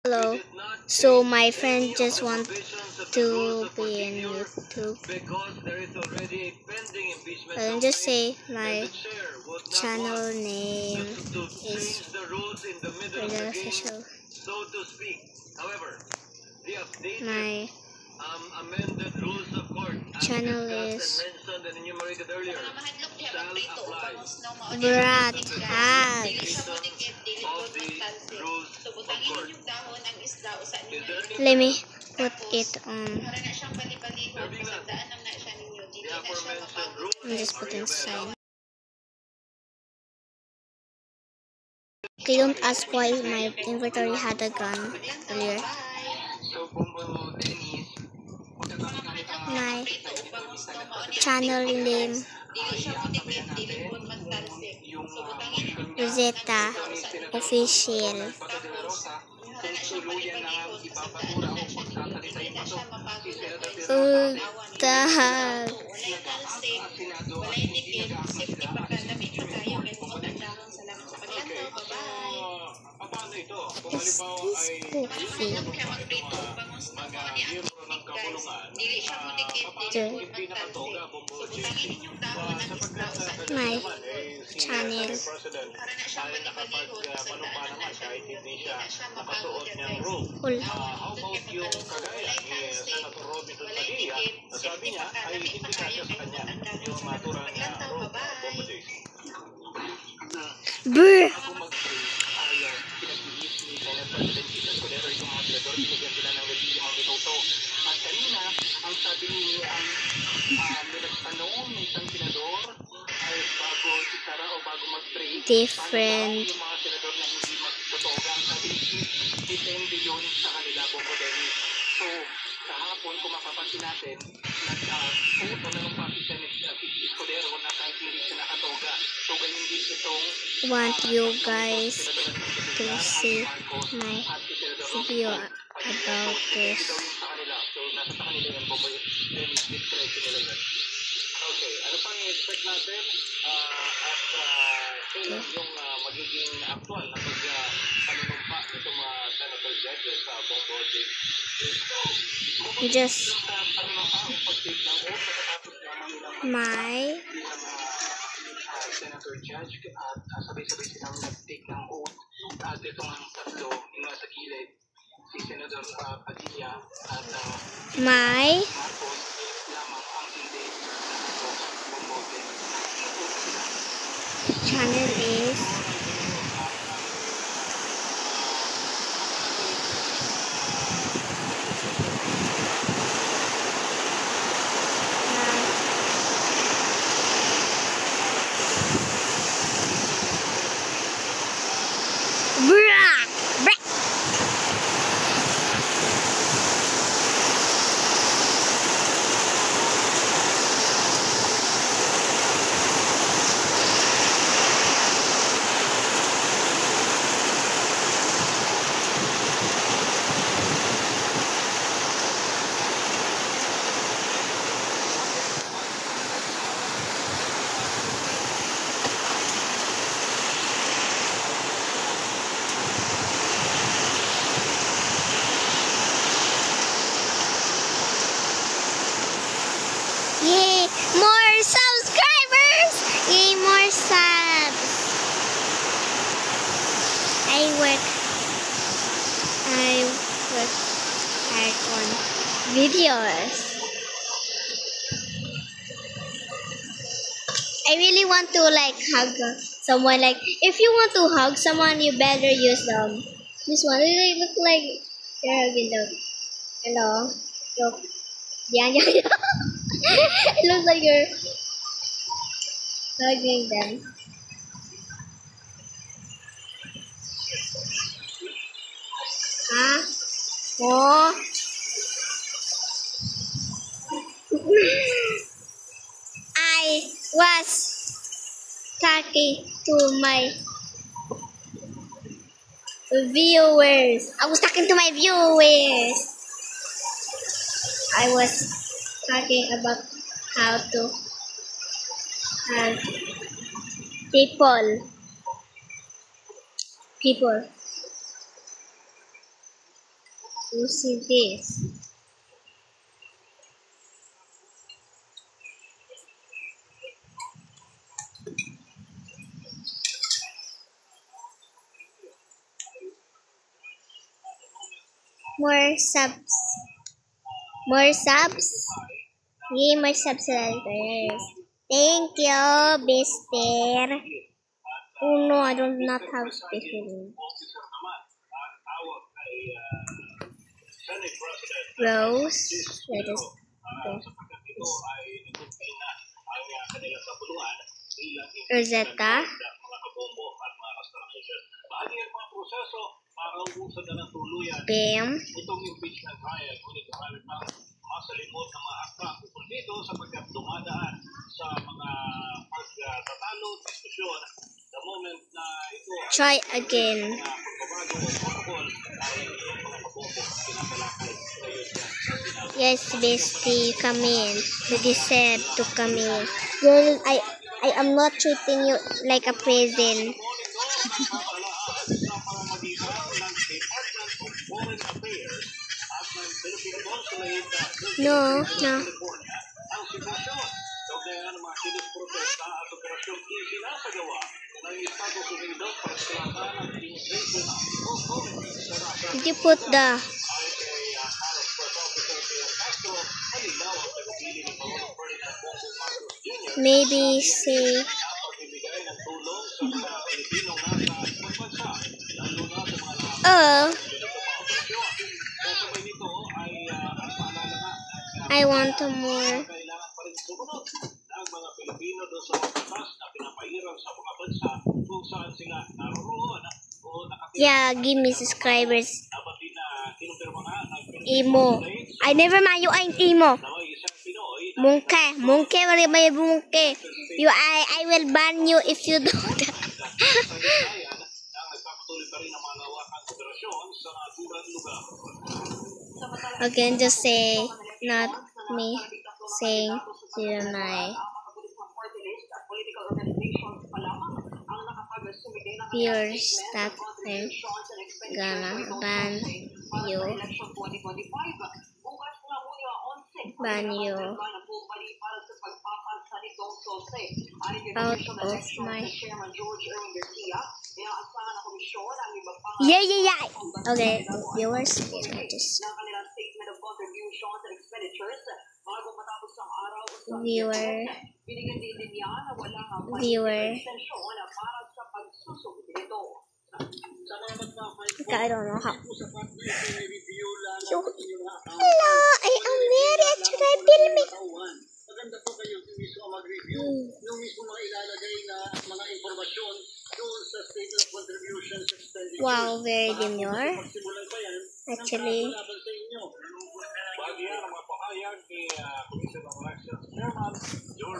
Hello. So my friend just want to be in YouTube. And just say my channel name is really official. My channel is Brat Hags. Let me put it on. I'm just putting sign. Okay, don't ask why my inventory had a gun earlier. My channel name Rosetta Official. Utah. Is this coffee? My channel. Cool. Brr. Different. Want you guys to see my video about this. Okay, ano pang i-expect natin? Kailan yung magiging actual na pagpanunumpa nitong mga senator judges sa Bongo State? Just my senator judge at sabay-sabay silang nag-take ng oath at itong tatlo yung nasa gilid si Senator Padilla at my Marcos lamang ang hindi na bumote. channel is yay! More subscribers! Yay! More subs! I work hard on videos. I really want to like hug someone. Like if you want to hug someone, you better use this one. They look like you're hugging them. Hello. Look. Yeah. It looks like you're hugging them. Huh? Oh. I was talking to my viewers. I was talking to my viewers. I was talking about how to have people. to see this. More subs. More subs. Yay, more subscribers. Thank you, Mister. Oh no, I don't not have space anymore. Rose. Where is Rosetta. Bam. Itong impeachment trial, ngunit marami pang masalimot na mga akta tungkol dito sapagkat dumadaan sa mga pagtatalo, diskusyon. The moment na ito Try again. pagbabago o protocol ay mga pabobo pinatalakay ngayon yan. Yes, bestie, come in. You deserve to come in. Girl, I am not treating you like a present. No, no. Did you put the maybe say I want more. Yeah, give me subscribers. Emo. I never mind you ain't emo. Monkey, wala may monkey. You, I will ban you if you do that. Again, just say, not me saying 09. Viewers that are gonna ban you. Ban you out of my. Yeah. Okay, viewers, just viewer. Okay, I don't know how. Hello, I am very actually filming. Maganda po kayo mismo mag-review yung mismo mga ilalagay na mga informasyon doon sa statement of contributions expenditure. Wow, very demure. Actually.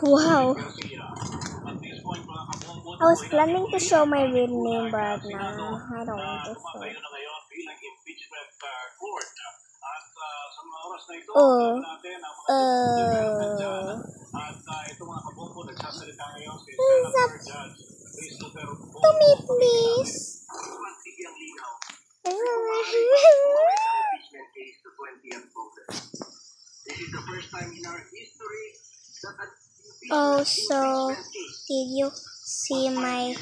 Wow. I was planning to show my real name, but now I don't want to show. To me, please. Oh, so did you see my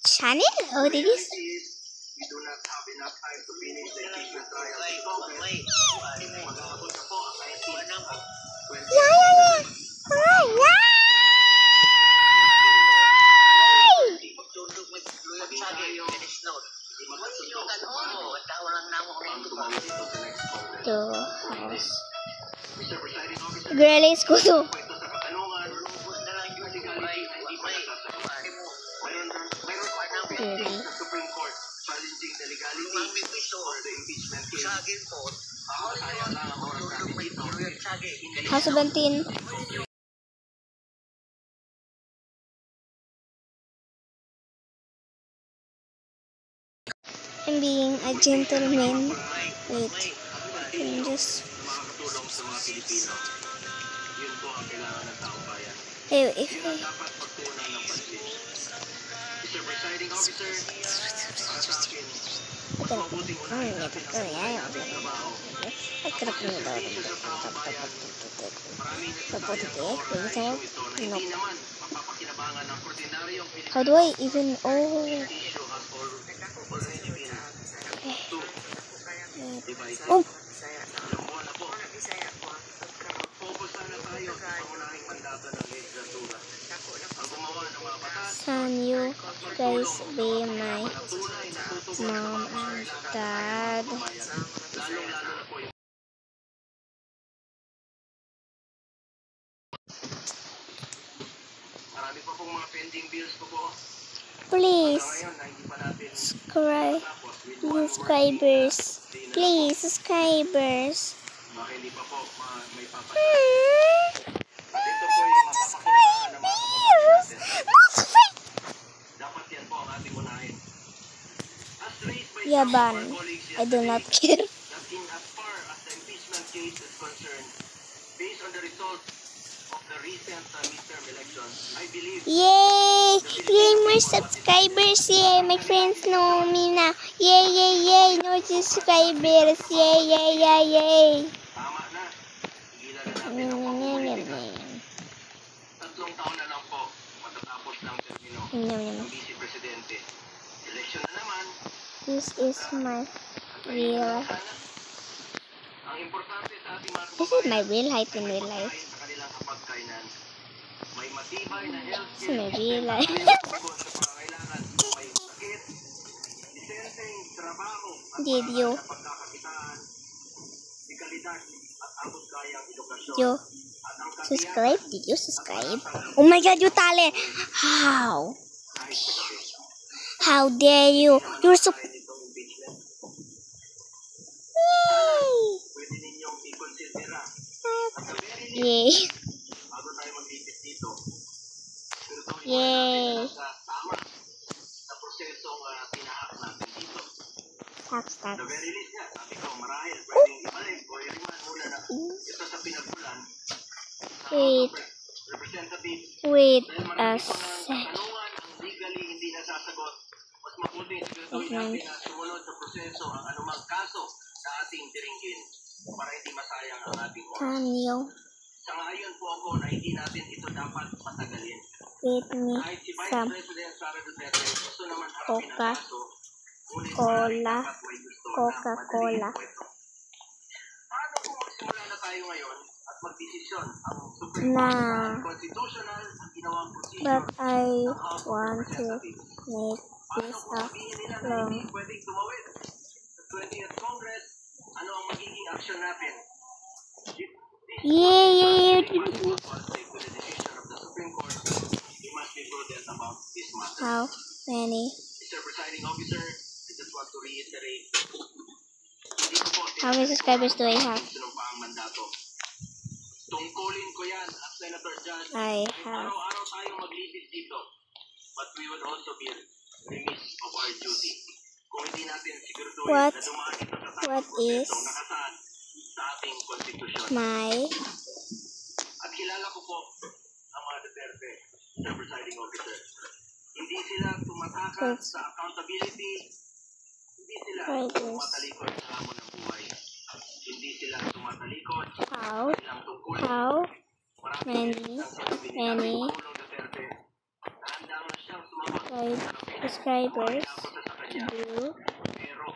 channel? Oh, did you see? We do not have enough time to finish the impeachment trial. Girl, is kuto. House 17. I'm being a gentleman. Wait. I'm just. Mr. Presiding Officer, para sa akin, mas mabuting unahin natin ang ating trabaho. Ang pagsiservisyo sa taong bayan, maraming nagsasabi ang oras na issue ito na hindi naman mapapakinabangan ng ordinaryong Pilipino. How do I even This issue has already been divided. Oh, Ilang buwan na po. Focus sana tayo sa pangunahing mandato ng legislatura. Ang gumawa ng mga batas, can you guys be my tunay na tutugon sa mom mga and pangailangan dad? ng bayan. Lalong-lalo na po yung marami pa pong mga pending bills po po. Please Ngayon na hindi pa natin subscribe, tapos with subscribers. Please, subscribers. baka hindi pa po may papasok. At ito po yung mapapakinabangan ng mga kababayan natin. Dapat yan po ang ating unahin. As raised by some of Yaban. our colleagues I do not care. that in as far as the impeachment case is concerned, based on the results of the recent midterm elections, I believe Yay! Yay, more subscribers! Yay! My friends know me na. Yay, yay, yay! No subscribers! Yay, yay, yay, yay! tama na. Tigilan na natin ang pamumulitika. 3 taon na lang po matatapos ng termino ng Vice Presidente. Election na naman. This is my real. Ang importante sa ating mga This is my real height in real life. sa kanilang kapagkainan, may matibay na health This is my real life. tugon sa pangangailangan, may sakit, lisenseng trabaho, at Did you? na pagkakakitaan, dekalidad at abot kayang edukasyon. You At ang subscribe? Did you subscribe? Oh my god, you tali! How? kahit sa gabi. How dare you? You're so... Kahit itong impeachment, Yay! pwede ninyong i-considera at the very least, Yay! bago tayo mag-isip dito, pero ito Yay! sa tama sa prosesong tinahak natin dito. Tax, The tax. very least nga, sabi ko, marahil pwedeng ibalik o i-remand muna na ito sa pinagmulan sa Wait. House of Representatives. Wait Dahil a marami po ng sec. katanungan ang legally hindi nasasagot. Mas mabuti siguraduhin natin na sumunod sa proseso ang anumang kaso sa ating diringgin para hindi masayang ang ating oras. Can you Sangayon po ako na hindi natin ito dapat patagalin. get me Kahit si Vice some President Sara Duterte gusto naman harapin ang Coca kaso, ngunit Cola? dapat may gusto na Coca-Cola. madaliin po ito. Paano kung magsimula na tayo ngayon at magdesisyon ang Supreme Court Nah. na constitutional ang ginawang procedure But I ng House of want to Representatives? make Paano this kung a sabihin nila na long. hindi pwedeng tumawid sa 20th Congress? Ano ang magiging action natin? If this Yay, yay, is possible to stick with the decision of the Supreme Court, we must be prudent about this matter. How many? Mr. Presiding Officer, I just want to reiterate, hindi ko po How many subscribers do I have? sinumpaang mandato. Tungkulin ko yan as Senator Judge. I Kahit have. araw-araw tayong maglitis dito. But we would also be remiss of our duty. Kung hindi natin siguraduhin What? na dumaan ito sa What tamang is proseso nakasaad sa ating konstitusyon. my At kilala ko po ang mga Duterte, Mr. Presiding Officer. Hindi sila tumatakas sa accountability. Hindi sila tumatalikod sa hamon ng buhay. Hindi sila tumatalikod how sa ilang tungkulin. how Marami many ang sinabi ni many Pangulong Duterte na handa na siyang sumama like subscribers sa kanya. do Pero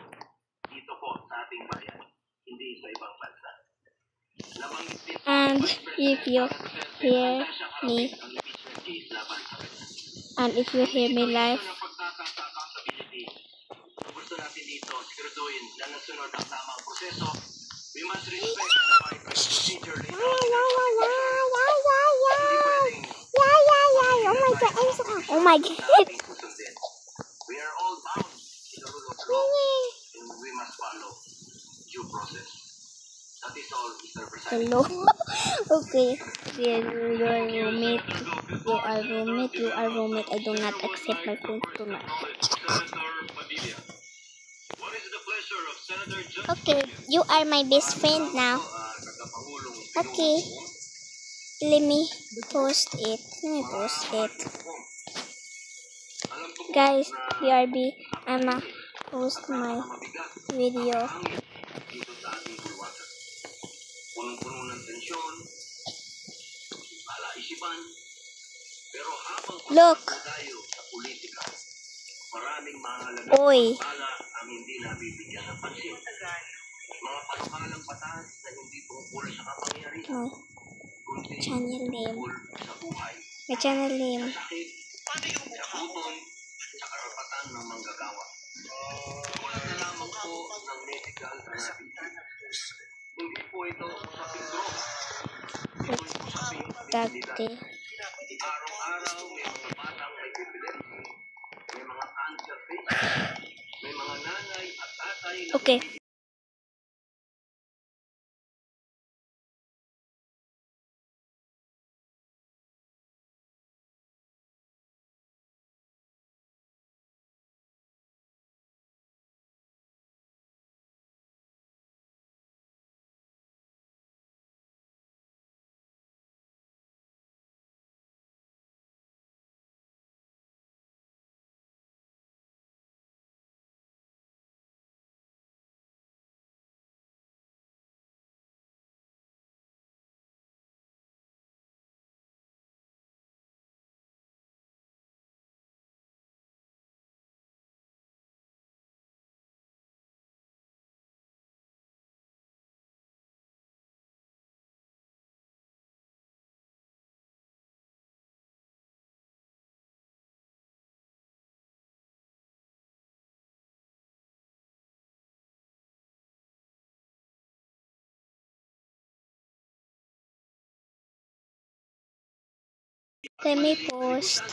dito po sa ating bayan, hindi sa ibang bansa. Nabanggit din po and Vice President if you Sara Duterte na hear handa siyang me harapin ang impeachment case laban sa kanya. and if you hear me live, Ng pagtakas sa accountability. Kung gusto natin dito, siguraduhin na nasunod ang tamang proseso. We must respect and abide by the procedure laid out in our Constitution. Hindi pwedeng oh my god, na ating susundin. We are all bound to the rule of law and we must follow due process. That is all, Mr. President. hello. Okay, you are roommate. I do not accept my friends to not. What is the pleasure of Senator John? Okay, you are my best friend now. Okay, let me post it. Alam ko Guys, BRB, I'ma post my video. Dito sa ating bulwagan. Punong-puno ng tensyon, alaisipan, pero habang Look. tayo sa politika, maraming mahalagang Oy. pala ang hindi nabibigyan ng pansin. Mga panukalang batas na hindi tungkol sa kapangyarihan, Oh, kundi channel name. tungkol sa buhay, My channel name. sa sakit, sa gutom, sa karapatan ng manggagawa. Tulad na lamang po ng medical cannabis. Hindi po ito usaping droga. Ito'y usaping dignidad. Dati. Araw-araw may mga batang may epilepsy, may mga cancer patients, may mga nanay at tatay na Okay. Let me post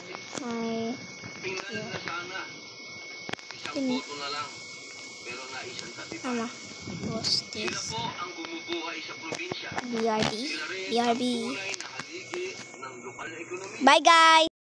my Tingnan na sana. Isang boto na lang, pero naisang katipan. I'ma post Sila this. po ang bumubuhay sa probinsya. BRB. Sila rin ang BRB. tunay na haligi ng lokal na ekonomiya. Bye guys!